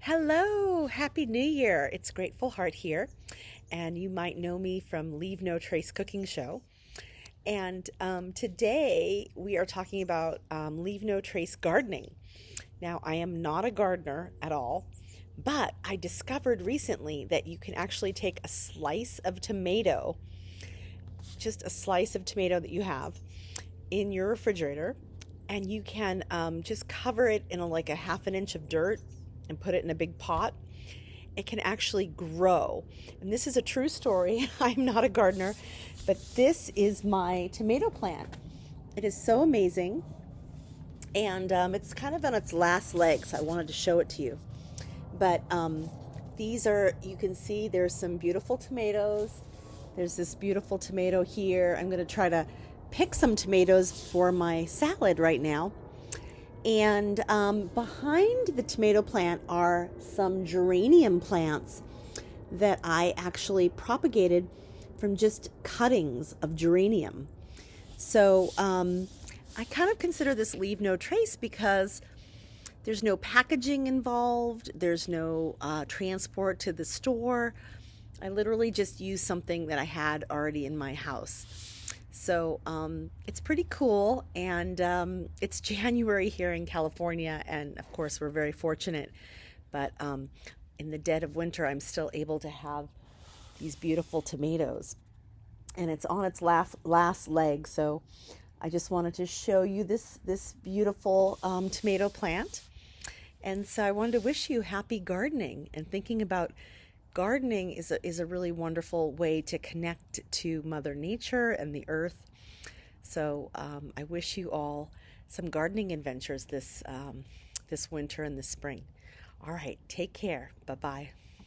Hello, Happy New Year. It's Grateful Heart here, and you might know me from Leave No Trace Cooking Show. And today we are talking about Leave No Trace gardening. Now, I am not a gardener at all, but I discovered recently that you can actually take a slice of tomato, just a slice of tomato that you have in your refrigerator, and you can just cover it in like a half an inch of dirt and put it in a big pot. It can actually grow. And this is a true story. I'm not a gardener, but this is my tomato plant. It is so amazing. And it's kind of on its last legs. I wanted to show it to you. But these are, you can see there's some beautiful tomatoes. There's this beautiful tomato here. I'm going to try to pick some tomatoes for my salad right now. And behind the tomato plant are some geranium plants that I actually propagated from just cuttings of geranium. So I kind of consider this Leave No Trace because there's no packaging involved. There's no transport to the store. I literally just used something that I had already in my house. So it's pretty cool, and it's January here in California, and of course we're very fortunate. But in the dead of winter, I'm still able to have these beautiful tomatoes, and it's on its last leg. So I just wanted to show you this beautiful tomato plant, and so I wanted to wish you happy gardening and thinking about. Gardening is a really wonderful way to connect to Mother Nature and the earth. So I wish you all some gardening adventures this winter and this spring. All right, take care. Bye-bye.